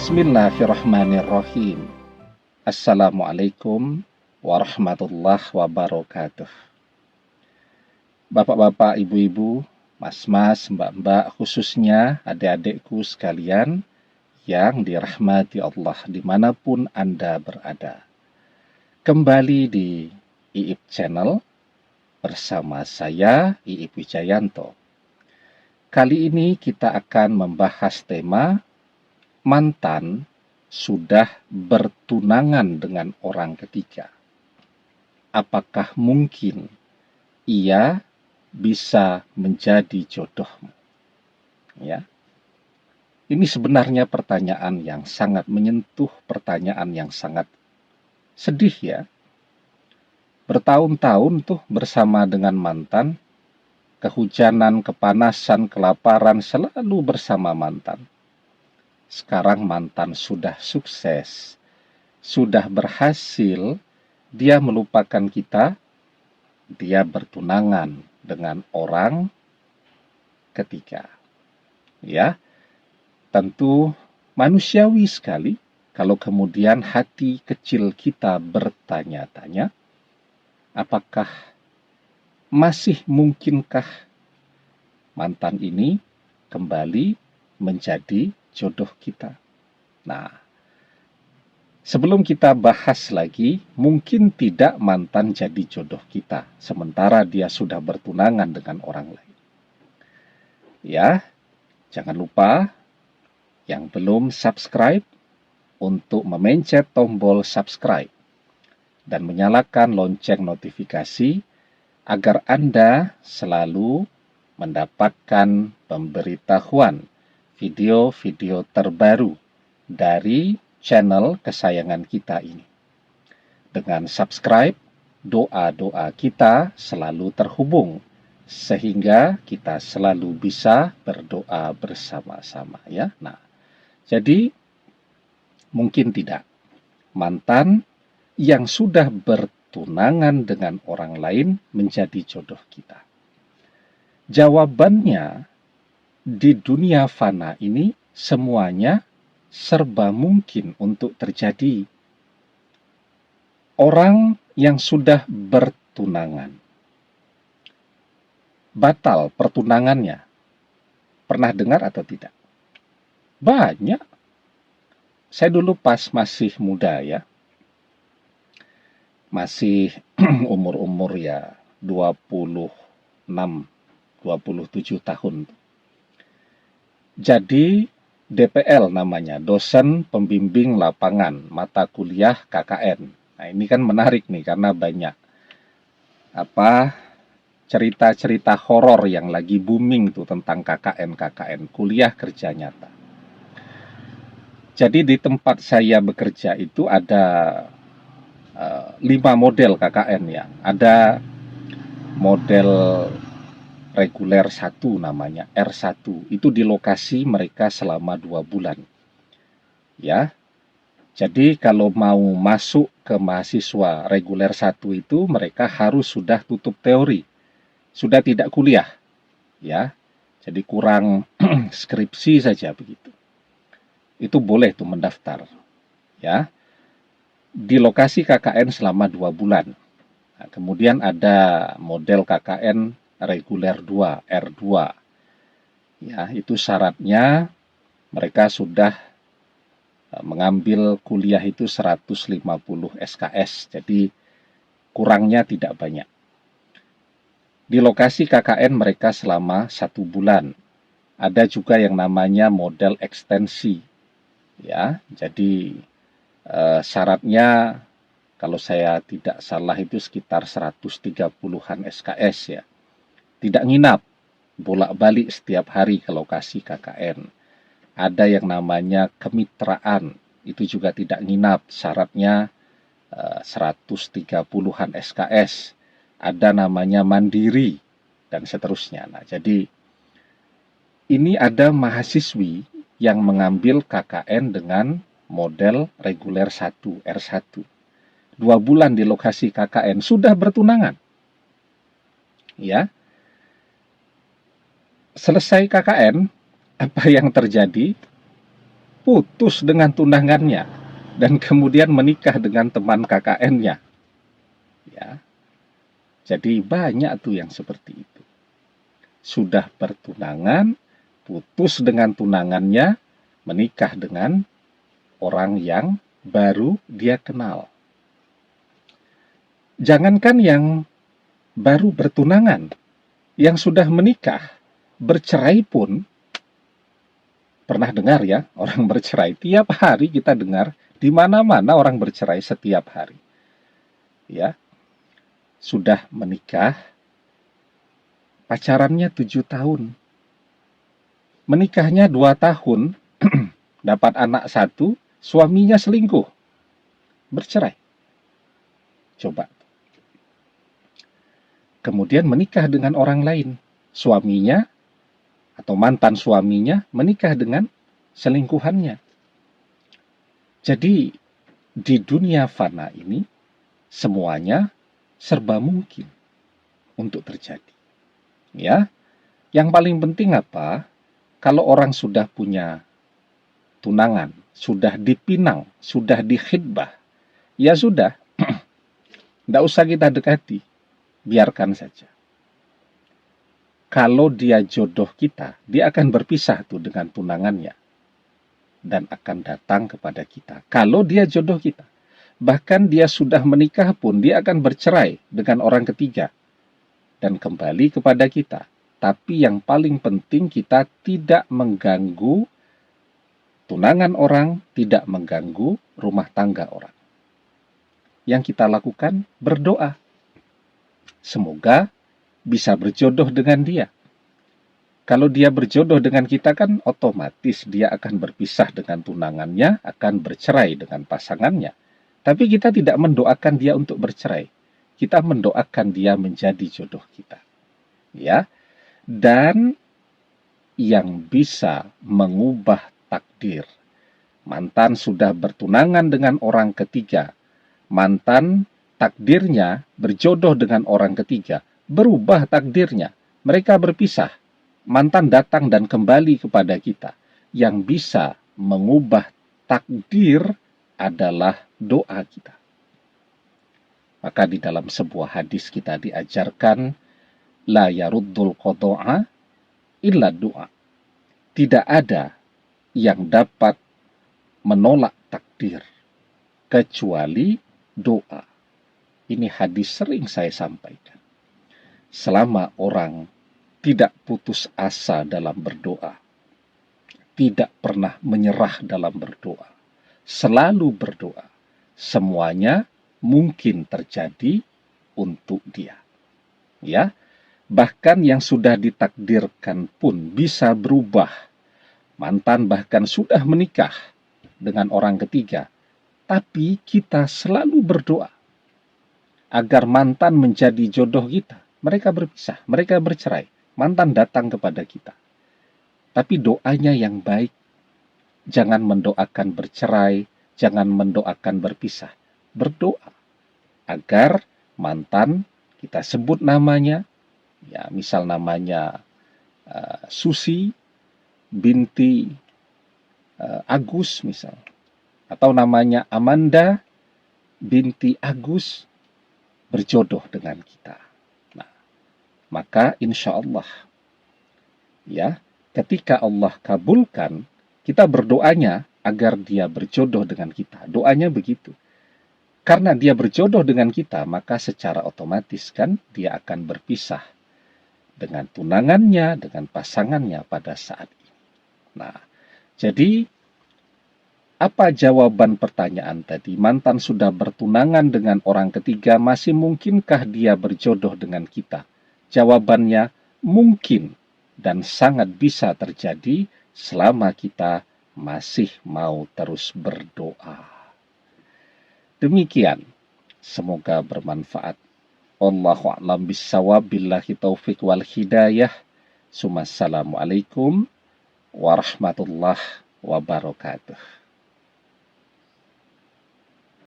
Bismillahirrahmanirrahim. Assalamualaikum warahmatullahi wabarakatuh. Bapak-bapak, ibu-ibu, mas-mas, mbak-mbak, khususnya adik-adikku sekalian yang dirahmati Allah dimanapun Anda berada. Kembali di IIP Channel bersama saya, IIP Wijayanto. Kali ini kita akan membahas tema mantan sudah bertunangan dengan orang ketiga. Apakah mungkin ia bisa menjadi jodohmu? Ya. Ini sebenarnya pertanyaan yang sangat menyentuh, pertanyaan yang sangat sedih ya. Bertahun-tahun tuh bersama dengan mantan, kehujanan, kepanasan, kelaparan selalu bersama mantan. Sekarang mantan sudah sukses, sudah berhasil, dia melupakan kita, dia bertunangan dengan orang ketiga. Ya, tentu manusiawi sekali kalau kemudian hati kecil kita bertanya-tanya, apakah masih mungkinkah mantan ini kembali menjadi jodoh kita? Nah, sebelum kita bahas lagi, mungkin tidak mantan jadi jodoh kita, sementara dia sudah bertunangan dengan orang lain. Ya, jangan lupa yang belum subscribe untuk memencet tombol subscribe dan menyalakan lonceng notifikasi agar Anda selalu mendapatkan pemberitahuan video-video terbaru dari channel kesayangan kita ini. Dengan subscribe, doa-doa kita selalu terhubung, sehingga kita selalu bisa berdoa bersama-sama ya. Nah, jadi mungkin tidak mantan yang sudah bertunangan dengan orang lain menjadi jodoh kita. Jawabannya, di dunia fana ini semuanya serba mungkin untuk terjadi. Orang yang sudah bertunangan, batal pertunangannya, pernah dengar atau tidak? Banyak. Saya dulu pas masih muda ya, masih umur-umur ya 26, 27 tahun. Jadi DPL namanya, dosen pembimbing lapangan mata kuliah KKN. Nah, ini kan menarik nih karena banyak cerita-cerita horor yang lagi booming tuh tentang KKN, kuliah kerja nyata. Jadi di tempat saya bekerja itu ada 5 model KKN ya. Ada model reguler 1 namanya, R1. Itu di lokasi mereka selama 2 bulan. Ya. Jadi kalau mau masuk ke mahasiswa reguler 1 itu mereka harus sudah tutup teori. Sudah tidak kuliah. Ya. Jadi kurang skripsi saja begitu. Itu boleh tuh mendaftar. Ya. Di lokasi KKN selama 2 bulan. Nah, kemudian ada model KKN reguler 2, R2. Ya, itu syaratnya mereka sudah mengambil kuliah itu 150 SKS. Jadi kurangnya tidak banyak. Di lokasi KKN mereka selama 1 bulan. Ada juga yang namanya model ekstensi. Ya, jadi syaratnya kalau saya tidak salah itu sekitar 130-an SKS ya. Tidak nginap, bolak-balik setiap hari ke lokasi KKN. Ada yang namanya kemitraan, itu juga tidak nginap, syaratnya 130-an SKS. Ada namanya mandiri, dan seterusnya. Nah, jadi ini ada mahasiswi yang mengambil KKN dengan model reguler 1, R1. 2 bulan di lokasi KKN sudah bertunangan. Ya. Selesai KKN, apa yang terjadi? putus dengan tunangannya dan kemudian menikah dengan teman KKN-nya. Ya, jadi banyak tuh yang seperti itu. Sudah bertunangan, putus dengan tunangannya, menikah dengan orang yang baru dia kenal. Jangankan yang baru bertunangan, yang sudah menikah, bercerai pun, pernah dengar ya, orang bercerai. Tiap hari kita dengar, di mana-mana orang bercerai setiap hari. Ya, sudah menikah, pacarannya 7 tahun. Menikahnya 2 tahun, dapat anak 1, suaminya selingkuh, bercerai. Coba. Kemudian menikah dengan orang lain. Suaminya atau mantan suaminya menikah dengan selingkuhannya. Jadi di dunia fana ini semuanya serba mungkin untuk terjadi. Ya, yang paling penting apa? Kalau orang sudah punya tunangan, sudah dipinang, sudah dikhidbah, ya sudah, tidak usah kita dekati, biarkan saja. Kalau dia jodoh kita, dia akan berpisah tuh dengan tunangannya dan akan datang kepada kita. Kalau dia jodoh kita, bahkan dia sudah menikah pun, dia akan bercerai dengan orang ketiga dan kembali kepada kita. Tapi yang paling penting kita tidak mengganggu tunangan orang, tidak mengganggu rumah tangga orang. Yang kita lakukan berdoa. Semoga bisa berjodoh dengan dia. Kalau dia berjodoh dengan kita kan otomatis dia akan berpisah dengan tunangannya, akan bercerai dengan pasangannya. Tapi kita tidak mendoakan dia untuk bercerai. Kita mendoakan dia menjadi jodoh kita. Ya. Dan yang bisa mengubah takdir. Mantan sudah bertunangan dengan orang ketiga. Mantan takdirnya berjodoh dengan orang ketiga. Berubah takdirnya. Mereka berpisah. Mantan datang dan kembali kepada kita. Yang bisa mengubah takdir adalah doa kita. Maka di dalam sebuah hadis kita diajarkan, la yaruddul qada'a illa doa. Tidak ada yang dapat menolak takdir kecuali doa. Ini hadis sering saya sampaikan. Selama orang tidak putus asa dalam berdoa, tidak pernah menyerah dalam berdoa, selalu berdoa, semuanya mungkin terjadi untuk dia. Ya, bahkan yang sudah ditakdirkan pun bisa berubah. Mantan bahkan sudah menikah dengan orang ketiga, tapi kita selalu berdoa agar mantan menjadi jodoh kita. Mereka berpisah, mereka bercerai, mantan datang kepada kita. Tapi doanya yang baik, jangan mendoakan bercerai, jangan mendoakan berpisah. Berdoa agar mantan, kita sebut namanya, ya misal namanya Susi binti Agus misal, atau namanya Amanda binti Agus, berjodoh dengan kita. Nah, maka insya Allah, ya, ketika Allah kabulkan, kita berdoanya agar dia berjodoh dengan kita. Doanya begitu. Karena dia berjodoh dengan kita, maka secara otomatis kan dia akan berpisah dengan tunangannya, dengan pasangannya pada saat ini. Nah, jadi apa jawaban pertanyaan tadi? Mantan sudah bertunangan dengan orang ketiga, masih mungkinkah dia berjodoh dengan kita? Jawabannya mungkin dan sangat bisa terjadi selama kita masih mau terus berdoa. Demikian, semoga bermanfaat. Wallahu a'lam bishawab, billahi taufik wal hidayah. Assalamualaikum warahmatullahi wabarakatuh.